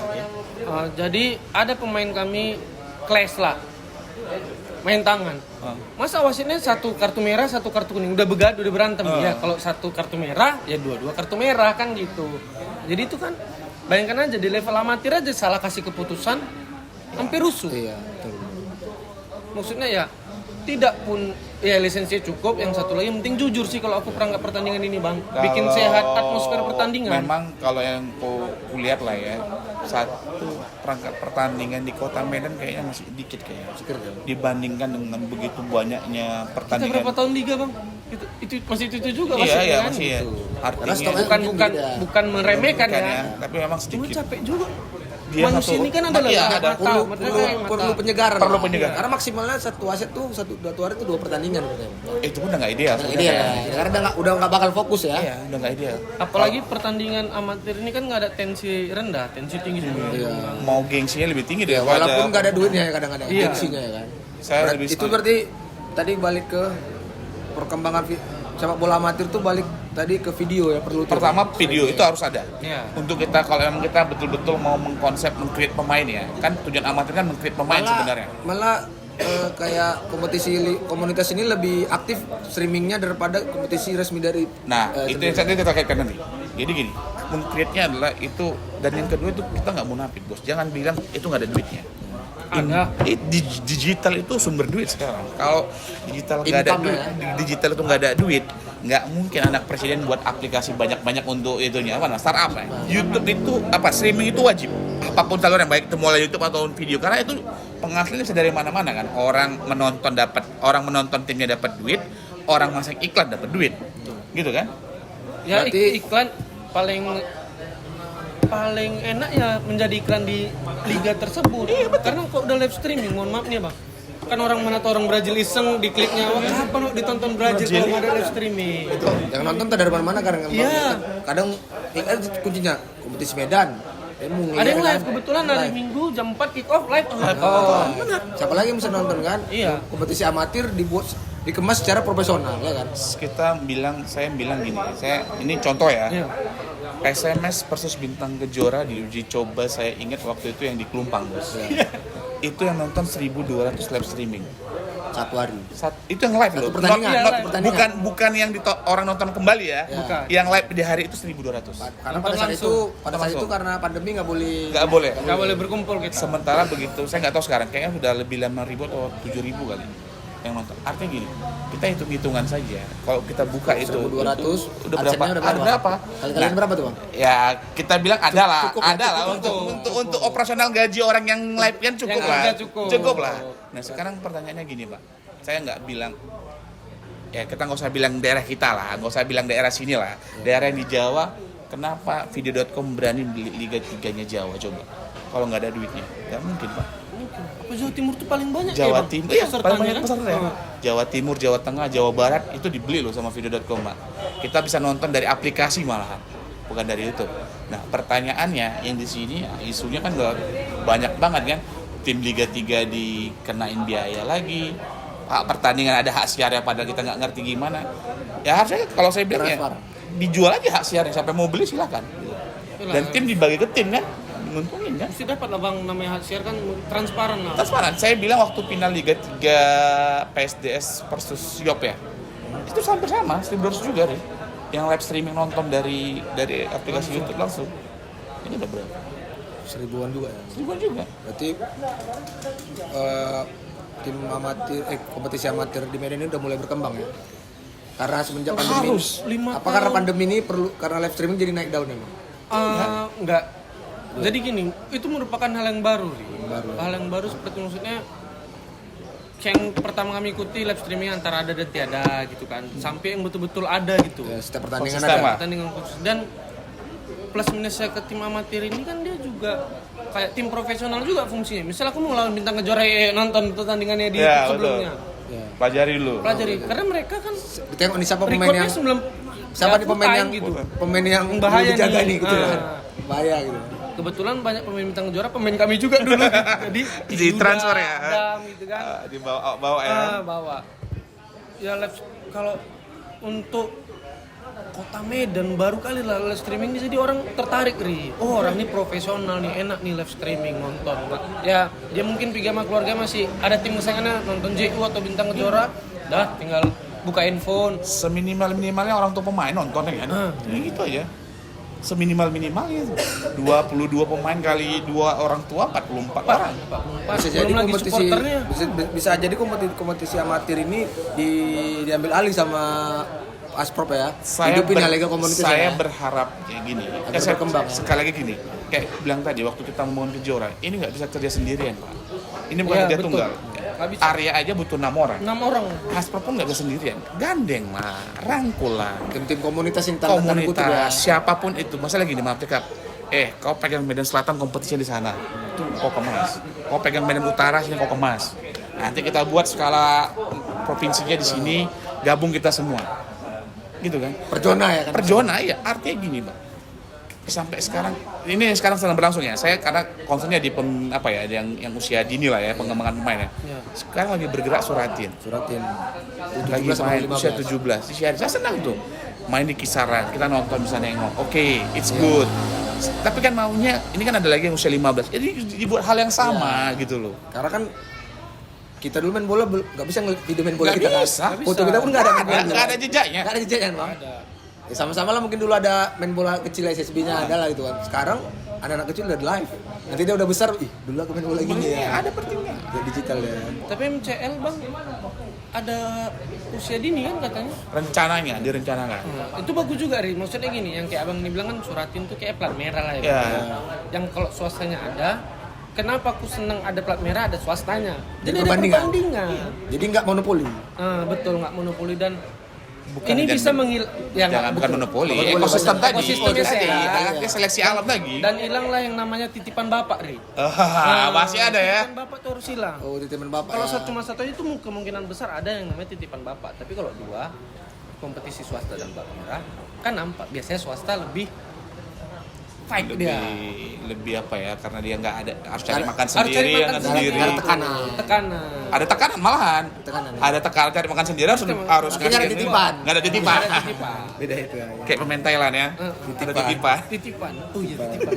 Jadi ada pemain kami clash lah, main tangan. Masa wasitnya satu kartu merah, satu kartu kuning, udah begaduh, udah berantem. Ya kalau satu kartu merah, ya dua kartu merah kan gitu. Jadi itu kan, bayangkan aja di level amatir aja salah kasih keputusan, hampir rusuh. Iya, betul. Maksudnya ya tidak pun ya lisensinya cukup, yang satu lagi yang penting jujur sih kalau aku perangkap pertandingan ini bang, bikin Kalau sehat atmosfer pertandingan. Memang kalau yang kulihat lah ya, satu perangkat pertandingan di Kota Medan kayaknya masih dikit kayaknya. Dibandingkan dengan begitu banyaknya Kita pertandingan. berapa tahun liga bang? Itu masih itu juga Iya, wasitnya iya kan? masih ya. Gitu. Artinya Bukan meremehkan kan ya. tapi memang Cuma sedikit. capek juga. Dia Manusia satu- ini kan ada Iya, mata, ada. Perlu penyegaran. Perlu lah. penyegaran. Karena maksimalnya satu wasit tuh dua hari itu 2 pertandingan katanya. Itu pun udah nggak ideal. Nah, sebenarnya. ini ya. Karena udah nggak bakal fokus ya. Iya, udah nggak ideal. Apalagi pertandingan amatir ini kan nggak ada tensi rendah, tensi tinggi semua. Iya. Mau gengsinya lebih tinggi Ya, daripada walaupun nggak ada duitnya ya kadang-kadang Iya. gengsinya ya kan. Saya lebih Itu setuju. berarti tadi balik ke perkembangan sepak bola amatir tuh balik tadi ke video ya perlu tuh. Pertama video itu harus ada. Iya. Untuk kita kalau emang kita betul-betul mau mengkonsep meng-create pemain ya. Kan tujuan amatir kan meng-create pemain sebenarnya. Malah kayak komunitas ini lebih aktif streamingnya daripada kompetisi resmi dari Nah, itu yang kita kaitkan nanti. Jadi gini, meng-create-nya adalah itu, dan yang kedua itu kita nggak munafik, Bos. Jangan bilang itu nggak ada duitnya. Ada. Digital itu sumber duit sekarang. Kalau digital nggak ada Income duit, ya. digital itu nggak ada duit, nggak mungkin anak presiden buat aplikasi banyak-banyak untuk itunya apa? Nah, startup ya. YouTube itu streaming itu wajib. Apapun saluran yang baik, itu mulai YouTube atau video, karena itu penghasilannya bisa dari mana-mana kan. Orang menonton timnya dapat duit, orang masang iklan dapat duit. Gitu kan? Ya Berarti- iklan paling enak ya menjadi iklan di liga tersebut. Karena kok udah live streaming, mohon maaf nih bang. Kan orang mana tuh orang Brazil iseng di kliknya, wah kapan lo ditonton Brazil kalau nggak ada live streaming? Yang nonton tak dari mana-mana kadang. Iya. Kadang kuncinya kompetisi Medan. Ada yang live kebetulan hari Minggu jam 4 kick off live. Oh, siapa lagi yang bisa nonton kan? Iya. Kompetisi amatir dikemas secara profesional ya kan? Saya bilang gini, ini contoh ya. Iya. SMS versus Bintang Kejora di uji coba saya ingat waktu itu yang di Klumpang, Bos. Itu yang nonton 1.200 live streaming. Satu hari. Itu yang live Satu loh. pertandingan, Iya, satu live. pertandingan. Bukan yang orang nonton kembali ya. Bukan. Yang live di hari itu 1.200. Karena Nonton pada saat itu karena pandemi nggak boleh. Nggak boleh. Nggak boleh berkumpul kita. Sementara begitu, saya nggak tahu sekarang, kayaknya sudah lebih 5.000 atau 7.000 kali yang nonton. Artinya gini, kita hitung-hitungan saja. Kalau kita buka itu 1.200, udah berapa? adsennya Ada berapa? Kalian berapa tuh bang? Ya kita bilang ada lah, Cukup, ada lah cukup. untuk operasional gaji orang yang live kan cukup Yang lah, kerja cukup. lah. Nah sekarang pertanyaannya gini pak, saya nggak bilang, ya kita nggak usah bilang daerah kita lah, nggak usah bilang daerah sini lah, daerah yang di Jawa, kenapa video.com berani beli Liga 3-nya Jawa coba? Kalau nggak ada duitnya, nggak mungkin pak. Apa Jawa Timur tuh paling banyak Jawa ya bang? Timur, iya Pesertanya paling banyak kan? peserta ya. Jawa Timur, Jawa Tengah, Jawa Barat itu dibeli loh sama video.com pak. Kita bisa nonton dari aplikasi malahan, bukan dari YouTube. Nah pertanyaannya yang di sini isunya kan udah banyak banget kan. Tim Liga 3 dikenain biaya lagi. Pertandingan ada hak siarnya padahal kita nggak ngerti gimana. Ya harusnya kalau saya bilang ya Transfer. dijual aja hak siarnya, sampai mau beli silakan. Dan tim dibagi ke tim kan, nguntungin kan. Mesti dapat lah bang, namanya hak siar kan transparan lah. Transparan. Saya bilang waktu final Liga 3 PSDS versus Siop ya, itu hampir sama, 1.200 juga deh. Yang live streaming nonton dari aplikasi YouTube langsung. Ini udah berapa? 1.000-an juga ya. 1.000 juga. Berarti tim amatir, kompetisi amatir di Medan ini udah mulai berkembang ya. Karena semenjak pandemi. Harus. 5 Apa karena pandemi ini karena live streaming jadi naik daun emang? Enggak. Jadi gini, itu merupakan hal yang baru sih. Baru. Hal yang baru seperti maksudnya yang pertama kami ikuti live streaming antara ada dan tiada gitu kan. Sampai yang betul-betul ada gitu. Ya, setiap pertandingan Konsisten, ada. Pak. Pertandingan khusus. Dan plus minusnya ke tim amatir ini kan dia juga kayak tim profesional juga fungsinya. Misal aku mau lawan Bintang Kejora nonton pertandingannya di Ya, sebelumnya. Ya. Pelajari dulu. Pelajari karena mereka kan Ditengok nih siapa pemain recordnya yang sebelum nih pemain yang gitu. pemain yang Bahaya perlu dijaga nih. nih gitu Ah. kan. Bahaya gitu. Kebetulan banyak pemain Bintang Kejora, pemain kami juga dulu gitu. Jadi Di transfer ya? Adam gitu kan. Dibawa ya. Bawa. Ya kalau untuk Kota Medan baru kali lah live streaming jadi orang tertarik oh orang ini profesional nih, enak nih live streaming nonton. Ya dia mungkin pergi sama keluarga masih ada tim kesayangannya nonton JU atau Bintang Kejora, dah tinggal buka handphone. Seminimal-minimalnya orang tua pemain nonton ya kan. Ya gitu aja. Seminimal-minimalnya 22 pemain kali 2 orang tua 44 orang. Bisa jadi Belum lagi kompetisi supporternya. bisa jadi kompetisi amatir ini diambil alih sama Asprop ya. Hidupin ya Liga Komunitas saya ya. berharap kayak gini. Agar Saya berkembang. sekali lagi gini. Kayak bilang tadi waktu kita membangun Kejora, ini nggak bisa kerja sendirian, Pak. Ini bukan Iya, kerja betul. tunggal. Nggak bisa. Area aja butuh 6 orang. 6 orang. Asprop pun nggak bisa sendirian. Gandeng lah, rangkul lah. Tim-tim komunitas yang tanda kutip ya. Komunitas, siapapun itu. Masalah gini, maaf cekap. Kau pegang Medan Selatan kompetisinya di sana. Itu kau kemas. Kau pegang Medan Utara sini kau kemas. Nanti kita buat skala provinsinya di sini, gabung kita semua. Gitu kan? Perjona ya kan. Perjona ya, artinya gini, Pak. Sampai sekarang ini sekarang sedang berlangsung ya. Saya karena concernnya di yang usia dini lah ya, pengembangan pemain ya. Ya. Sekarang lagi bergerak Suratin. Suratin. Lagi 17 sama main 15. usia 17. Saya senang tuh. Main di kisaran, kita nonton bisa nengok. Oke, it's good. Tapi kan maunya ini kan ada lagi yang usia 15. Jadi dibuat hal yang sama gitu loh. Karena kan kita dulu main bola nggak bisa ngeliat video main bola Nggak kita kan. bisa. Foto kita pun nggak ada main bola. Nggak ada jejaknya. Nggak ada jejaknya bang. Ya, sama-sama lah mungkin dulu ada main bola kecil SSB-nya ada lah gitu kan. Sekarang anak-anak kecil udah live. Nanti dia udah besar, dulu aku main bola gini ya. Ada pertimbangan. Ya digital ya. Tapi MCL bang ada usia dini kan katanya. Rencananya, direncanakan. Itu bagus juga maksudnya gini yang kayak abang ini bilang kan Suratin tuh kayak plat merah lah ya. Ya. Yang kalau swastanya ada kenapa aku senang ada plat merah, ada swastanya. Jadi Jadi ada perbandingan. perbandingan. Jadi nggak monopoli. Betul, nggak monopoli dan Bukan, ini jangan- bisa ya Jangan bukan betul. monopoli, Monopoli, ekosistem betul. tadi. Ekosistemnya Tadi, sehat. ada seleksi alam lagi. Dan hilanglah yang namanya titipan bapak, Ri. Masih ada ya. Titipan bapak tuh harus hilang. Oh, di teman bapak. Kalau ya. cuma satu itu kemungkinan besar ada yang namanya titipan bapak. Tapi kalau dua, kompetisi swasta dan plat merah, kan nampak biasanya swasta lebih fight dia. Lebih apa ya? Karena dia nggak ada harus cari Harus makan cari sendiri, makan makan sendiri. sendiri. Ada tekanan. Tekanan. Ada tekanan malahan. Tekanan, ya. Ada tekanan cari makan sendiri harus Tapi ngasih nggak ada ini. titipan. Nggak ada titipan. Ada titipan. Beda itu ya. Kayak pemain Thailand ya. Ada titipan. Titipan. Oh iya titipan.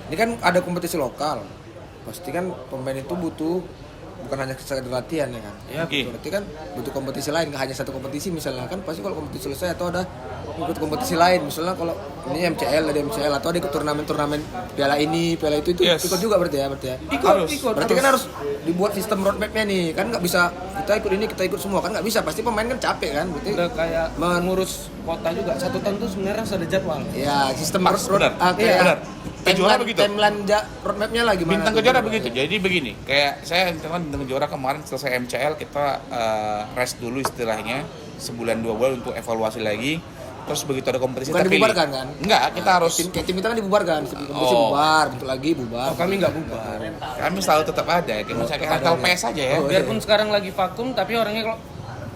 Ini kan ada kompetisi lokal. Pasti kan pemain itu butuh bukan hanya sekedar latihan ya kan. Ya, Oke. Berarti kan butuh kompetisi lain, nggak hanya satu kompetisi misalnya kan pasti kalau kompetisi selesai atau ada ikut kompetisi lain misalnya kalau ini MCL ada MCL atau ada ikut turnamen piala ini piala itu Yes. ikut juga berarti ya Harus. berarti kan harus dibuat sistem roadmapnya nih kan nggak bisa kita ikut ini kita ikut semua kan nggak bisa pasti pemain kan capek kan berarti Udah kayak mengurus kota juga. Satu tahun tuh sebenarnya sudah ada jadwal. ya sistem Pas, benar. kayak Benar. Kejuaraan begitu. timeline roadmapnya lah gimana Bintang tuh? Kejora begitu. Jadi begini, kayak saya kan Bintang Kejora kemarin selesai MCL kita rest dulu istilahnya sebulan 2 bulan untuk evaluasi lagi. Terus begitu ada kompetisi Bukan terpilih. dibubarkan kan? Enggak, kita harus Kayak tim kita kan dibubarkan, kompetisi Oh. bubar, bentuk lagi bubar. Oh, kami nggak bubar. kami selalu tetap ada. Kayak misalnya kayak ada, rental ada. PS aja ya. Oh, Biarpun sekarang lagi vakum, tapi orangnya kalau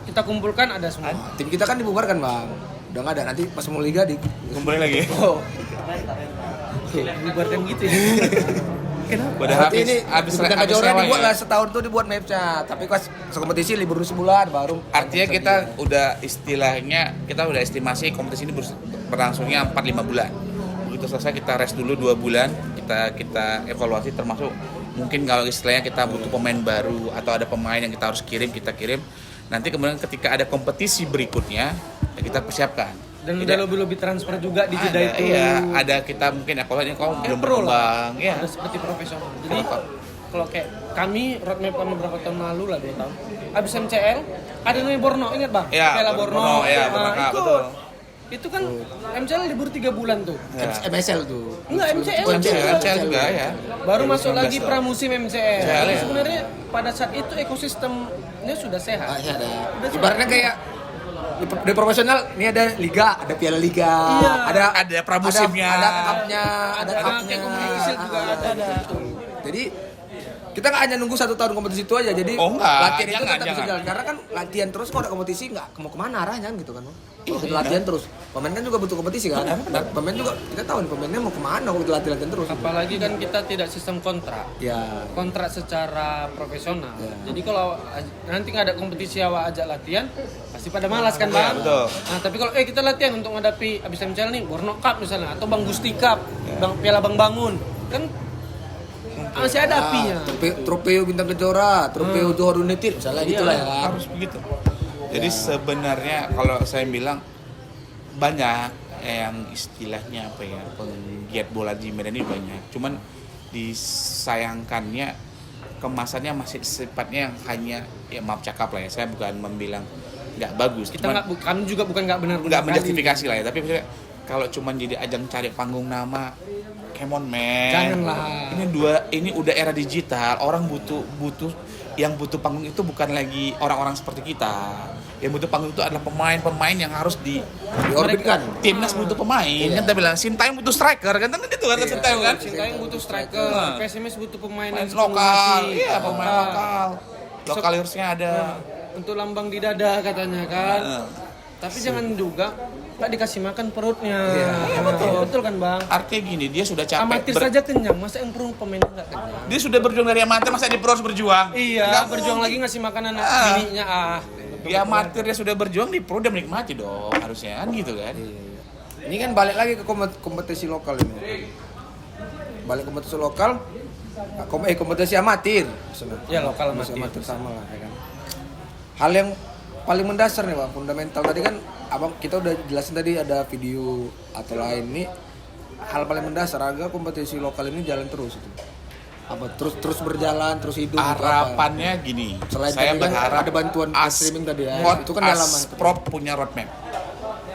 kita kumpulkan ada semua. Tim kita kan dibubarkan bang, udah nggak ada. Nanti pas mau liga di Kembali lagi. Oh, dibubarkan gitu ya. Kenapa? Udah berarti habis ini habis Bintang habis Kejora sewa dibuat ya. lah setahun tuh dibuat mapsnya. Tapi pas kompetisi libur dulu sebulan baru. Artinya kita udah istilahnya kita udah estimasi kompetisi ini berlangsungnya 4-5 bulan. Begitu selesai kita rest dulu 2 bulan, kita evaluasi termasuk mungkin kalau istilahnya kita butuh pemain baru atau ada pemain yang kita harus kirim, kita kirim. Nanti kemudian ketika ada kompetisi berikutnya ya kita persiapkan. Dan Tidak- udah lebih transfer juga di jeda ada, itu. iya, ada kita mungkin evaluasi kau belum pro berkembang, lah. ya. Udah seperti profesional. Jadi kalau kayak kami roadmap kami berapa tahun lalu lah 2 tahun. Habis MCL ada namanya Borno, ingat bang? Iya, Piala Borno. iya, Nah, Borno, ikut. betul. Itu kan MCL libur 3 bulan tuh. Ya. MSL tuh. Enggak, MCL Oh, juga. MCL juga ya. Baru masuk 19 lagi tahun. pramusim MCL. MCL, Jadi ya. sebenarnya pada saat itu ekosistemnya sudah sehat. Ah, iya ada. Ibaratnya kayak di profesional ini ada liga, ada piala liga, Iya. Ada pramusimnya. ada cupnya, ada Ada cupnya. kayak kompetisi kecil juga ada. Jadi kita nggak hanya nunggu 1 tahun kompetisi itu aja, jadi Oh, enggak. latihan itu Jangan, tetap bisa jangan. jalan. Karena kan latihan terus kalau ada kompetisi nggak mau kemana arahnya gitu kan. Kalau kita latihan terus, pemain kan juga butuh kompetisi kan. Dan pemain juga kita tahu nih pemainnya mau kemana kalau kita latihan terus. Apalagi kan kita tidak sistem kontrak. Ya, Kontrak secara profesional. Ya. Jadi kalau nanti nggak ada kompetisi awak ajak latihan, pasti pada malas kan bang. betul. Nah tapi kalau kita latihan untuk menghadapi abis MCL nih Borno Cup misalnya atau Bang Gusti Cup, Bang Piala Bang Bangun, kan masih ada apinya. Trofeo Bintang Kejora, Trofeo Johor United misalnya Iya, gitulah ya kan. Harus begitu. Jadi sebenarnya kalau saya bilang banyak yang istilahnya apa ya penggiat bola di Medan ini banyak. Cuman disayangkannya kemasannya masih sifatnya yang hanya ya maaf cakap lah ya. Saya bukan membilang nggak bagus. Kita cuman nggak, kami juga bukan nggak benar-benar nggak kali. menjustifikasi lah ya. Tapi maksudnya kalau cuman jadi ajang cari panggung nama, come on man. Janganlah. Ini udah era digital. Orang butuh yang butuh panggung itu bukan lagi orang-orang seperti kita. Yang butuh panggung itu adalah pemain-pemain yang harus Diorbitkan. timnas butuh pemain. Kan kita bilang Sintayong butuh striker kan itu kan Sintayong kan. Sintayong butuh striker, Nah. PSMS butuh pemain Pemain yang lokal. stimulasi. Iya, pemain lokal. Lokal harusnya ada. Untuk lambang di dada katanya kan. Heeh. Tapi jangan juga nggak dikasih makan perutnya. Iya, Betul kan bang? Artinya gini, dia sudah capek. Amatir saja kenyang, masa yang perlu pemainnya nggak kenyang? Dia sudah berjuang dari amatir, masa di pro harus berjuang? Iya, Nggak berjuang mungkin. lagi ngasih makan anak Ah. bininya Di amatir dia sudah berjuang, di pro dia menikmati dong, harusnya kan gitu kan. Ini kan balik lagi ke kompetisi lokal ini. Balik kompetisi lokal, kompetisi amatir. Maksudnya. Ya, lokal Kompetisi amatir. amatir sama lah ya kan. Hal yang paling mendasar nih bang, fundamental tadi kan abang kita udah jelasin tadi ada video atau lain nih. Hal paling mendasar agar kompetisi lokal ini jalan terus itu. Apa terus berjalan terus hidup gitu, apa? Harapannya gini, Selain saya tadi kan berharap ada bantuan streaming tadi ya, itu kan dalaman. Asprop punya roadmap.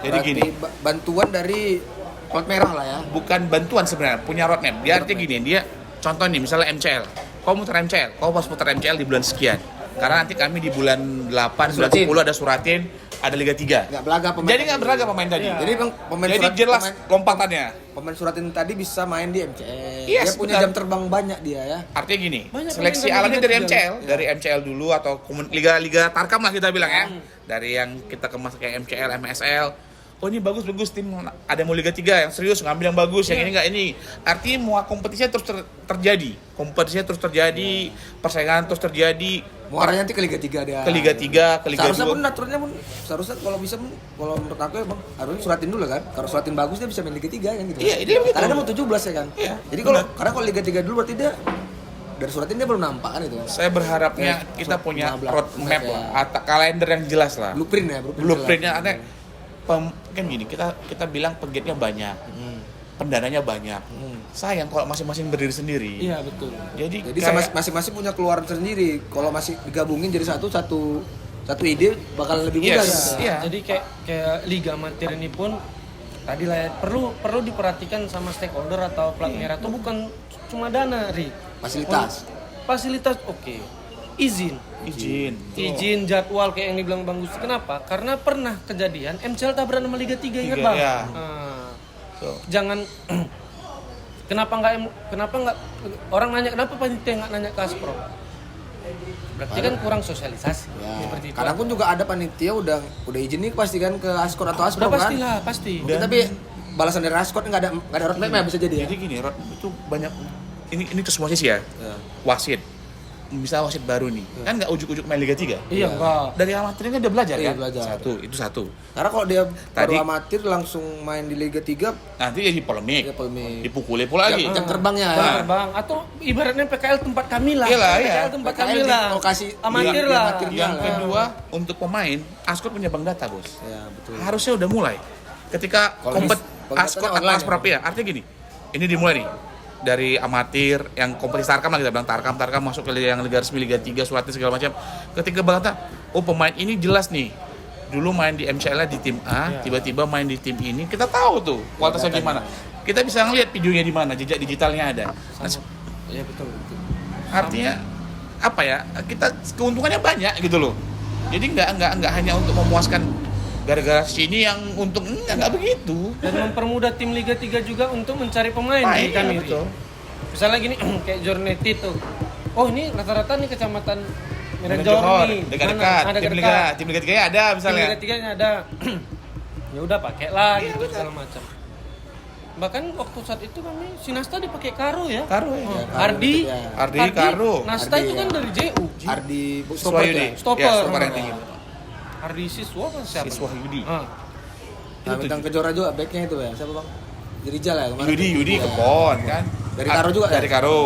Jadi Berarti gini, bantuan dari plat merah lah ya. bukan bantuan sebenarnya, punya roadmap. Dia artinya gini, dia contoh nih misalnya MCL. Kau muter MCL, kau pas muter MCL di bulan sekian. Karena nanti kami di bulan 8, bulan 10 ada suratin, ada Liga 3. Nggak belaga pemain. Jadi nggak beragam pemain tadi. Iya. Jadi bang pemain Jadi surat, jelas lompatannya. pemain suratin tadi bisa main di MCL. Yes, Dia punya benar. jam terbang banyak dia ya. Artinya gini, Banyak seleksi pemain alamnya Liga dari 3. MCL, dari MCL dulu atau liga Tarkam lah kita bilang ya. Dari yang kita kemas kayak MCL, MSL. Oh ini bagus tim ada yang mau Liga 3 yang serius ngambil yang bagus, yang ini enggak ini. Artinya mau kompetisinya terus terjadi. Kompetisinya terus terjadi, persaingan terus terjadi. Mau arahnya nanti ke Liga 3 dia. Ke Liga 3, ke Liga Seharusnya 2. pun aturannya pun seharusnya kalau bisa pun, kalau menurut aku ya bang, harusnya suratin dulu kan. Kalau suratin bagus dia bisa main Liga 3 kan gitu. Iya, ini begitu. Karena dia mau 17 ya kan. Iya, Jadi kalau karena kalau Liga 3 dulu berarti dia dari suratin dia belum nampak kan itu kan. Saya berharapnya Ya, kita punya 15 roadmap ya. lah, atau kalender yang jelas lah. Blueprint ya, Blueprintnya ada. Kan gini, kita bilang pegiatnya banyak, pendananya banyak. Sayang kalau masing-masing berdiri sendiri. Iya betul. Jadi sama kayak- masing-masing punya keluaran sendiri. Kalau masih digabungin jadi satu ide bakal lebih mudah Yes, ya. iya. Jadi kayak liga amatir ini pun tadi lah ya, perlu diperhatikan sama stakeholder atau plat merah itu bukan cuma dana, Ri. Fasilitas. Fasilitas oke. Izin jadwal kayak yang dibilang Bang Gusti. Kenapa? Karena pernah kejadian MCL tabrakan sama Liga 3 ingat Bang? Iya. Nah, So, jangan kenapa nggak orang nanya kenapa panitia nggak nanya ke Asprop? Berarti kan kurang sosialisasi. Ya. Seperti itu. Kadang pun juga ada panitia udah izin nih pasti kan ke Askor atau Aspro Udah kan. pastilah, pasti. Mungkin tapi balasan dari Askor nggak ada roadmap bisa jadi ya. jadi gini, itu banyak ini ke semua sisi ya. Wasit. Misal wasit baru nih, kan nggak ujuk-ujuk main Liga 3. Iya, enggak. Dari amatirnya udah belajar Iya, kan? belajar. Itu satu. Karena kalau dia Tadi- baru amatir langsung main di Liga 3 Nanti jadi polemik. ya polemik. Dipukuli pula lagi. Jam terbangnya ya. Benar, Bang. Atau ibaratnya PKL tempat kami lah. Iyalah, iya. PKL tempat PKL kami di lah. lokasi amatir di lah. amatirnya. Yang lah. kedua, untuk pemain, Askot punya bank data, Bos. Ya, betul. Harusnya udah mulai. Ketika Kalau kompet bank datanya Askot atau online Asprop ya, artinya gini. Ini dimulai nih. Dari amatir, yang kompetisi Tarkam lah kita bilang Tarkam masuk ke yang Liga resmi, Liga 3, Suratin segala macam. Ketika berkata, oh pemain ini jelas nih. Dulu main di MCL di tim A, tiba-tiba main di tim ini, kita tahu tuh kualitasnya gimana. Kita bisa ngelihat videonya di mana, jejak digitalnya ada. Nah, Iya betul. artinya apa ya? Kita keuntungannya banyak gitu loh. Jadi nggak hanya untuk memuaskan gara-gara sini yang untung nggak begitu. Dan mempermudah tim Liga 3 juga untuk mencari pemain di Iya, kami. betul. Misalnya gini kayak Jorneti tuh. Oh, ini rata-rata nih kecamatan Medan Medan Johor Johor, nih. dekat-dekat. Mana? Ada Tim Liga 3 ada Tim misalnya. Liga 3-nya ada. Ya udah pakailah Iya, gitu betul. segala macam. Bahkan waktu saat itu kami Sinasta dipakai Karo ya. Karo ya. Oh, Karo Ardi, gitu ya. Ardi, Karo. Nasta Ardi, itu kan ya. dari JU. Ardi Swayudi. Stopper. Ya, stopper yang tinggi. Ardi Siswa kan siapa? Siswa Yudi. Ah. Nah, bintang kejora juga backnya itu ya. Siapa bang? Rijal ya kemarin. Yudi Ya. Kepon kan. Dari Karo juga ya? Dari Karo.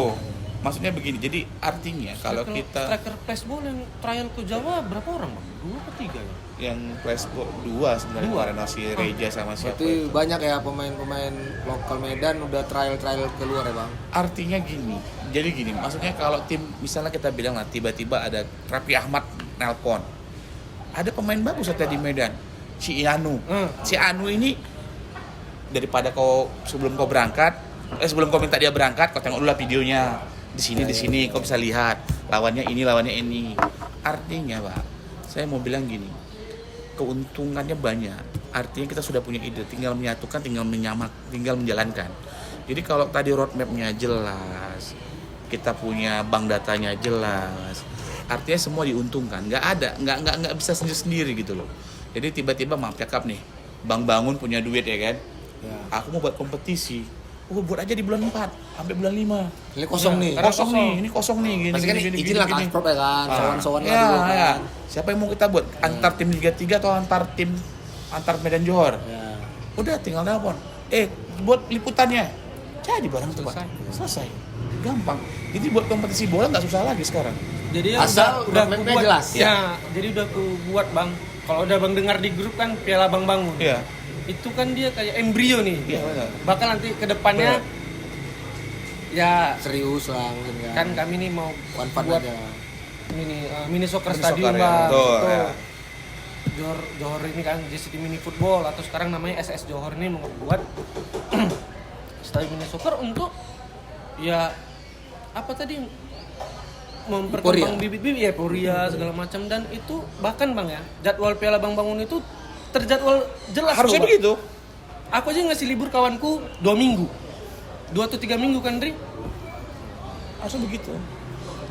Maksudnya begini, jadi artinya kalau kita striker flashball yang trial ke Jawa berapa orang bang? 2 atau 3 ya? yang flashball 2 sebenarnya kemarin si Reja sama siapa Berarti itu. banyak ya pemain-pemain lokal Medan udah trial keluar ya bang. Artinya gini, jadi gini, maksudnya kalau tim misalnya kita bilang lah tiba-tiba ada Raffi Ahmad nelpon, ada pemain bagus ada di Medan, si Anu, si Anu ini daripada sebelum kau berangkat, sebelum kau minta dia berangkat, kau tengok dulu lah videonya di sini, kau bisa lihat lawannya ini, artinya pak, saya mau bilang gini, keuntungannya banyak, artinya kita sudah punya ide, tinggal menyatukan, tinggal menjalankan. Jadi kalau tadi roadmapnya jelas, kita punya bank datanya jelas, artinya semua diuntungkan. Nggak bisa sendiri gitu loh. Jadi tiba-tiba maaf cakap nih, Bang Bangun punya duit ya kan, aku mau buat kompetisi, buat aja di bulan 4 sampai bulan 5. Ini kosong nih. Ini kosong nih, gini. Pasti kan izin lah ke Asprop ya kan, sowan-sowan lah Ya, dulu ya. kan. Siapa yang mau kita buat? Antar tim Liga 3 atau antar Medan Johor? Ya. Udah tinggal telepon. Buat liputannya. Jadi barang itu, Pak. Selesai. Gampang. Jadi buat kompetisi bola nggak susah lagi sekarang. Jadi yang Asal udah roadmapnya kubuat, jelas. Ya, jadi udah ku buat bang. Kalau udah bang dengar di grup kan Piala Bang Bangun. Iya. Itu kan dia kayak embrio nih. Iya, benar. Bakal nanti ke depannya ya Serius lah mungkin kan. kan kami nih mau Fun-fun buat aja. ini nih, mini soccer Mini stadium soccer ya, bang. betul, Tuh. ya. Johor ini kan JCT Mini Football atau sekarang namanya SS Johor ini membuat stadion mini soccer untuk ya apa tadi memperkembang bibit-bibit ya Poria segala macam, dan itu bahkan Bang ya jadwal Piala Bang Bangun itu terjadwal jelas. Harusnya loh, Bang. begitu. Aku aja ngasih libur kawanku 2 minggu, 2 atau 3 minggu kan Dri. Harusnya begitu.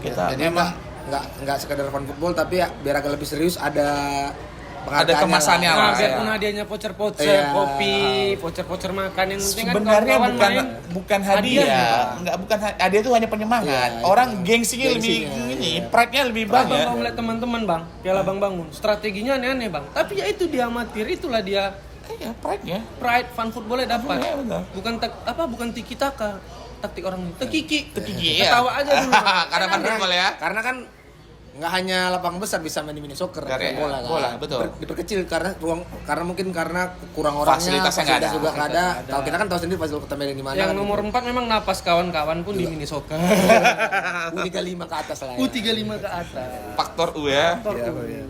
Kita jadi memang nggak sekedar fun football, tapi ya biar agak lebih serius ada kemasannya lah. lah. Nah, biar ya. pun hadiahnya voucher-voucher, Iya. kopi, voucher-voucher makan yang penting kan Sebenarnya kawan-kawan bukan main, hadiah, nggak bukan hadiah itu hanya penyemangat. Iya, Orang iya. gengsinya lebih ini, pride-nya lebih Abang banyak. mau ngeliat teman-teman Bang, Piala Bang Bangun, strateginya aneh-aneh Bang. Tapi ya itu dia amatir, itulah dia Iya, pride-nya. pride fun footballnya dapat. Iya, benar. Bukan tiki taka, taktik orang tekiki. Tekiki, iya. Ketawa aja dulu. Bang. Karena fun football ya. Karena kan nggak hanya lapangan besar bisa main di mini soccer kayak bola kan. Bola, betul. Diperkecil karena mungkin karena kurang orangnya, Fasilitasnya nggak ada. juga nggak ada. Tahu kita kan tahu sendiri fasilitas kita main di mana. Yang kan. nomor 4 memang napas kawan-kawan pun di mini soccer. U35 ke atas lah ya. U35 ke atas. Faktor U ya. Iya, iya.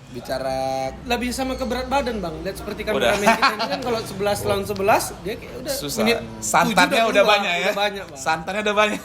Bicara Lebih sama ke berat badan Bang. Lihat seperti Udah. kameramen kita ini kan kalau 11 lawan 11 dia kayak udah Susah. menit Santannya 7 udah keluar, banyak ya. Udah banyak Bang. Santannya udah banyak.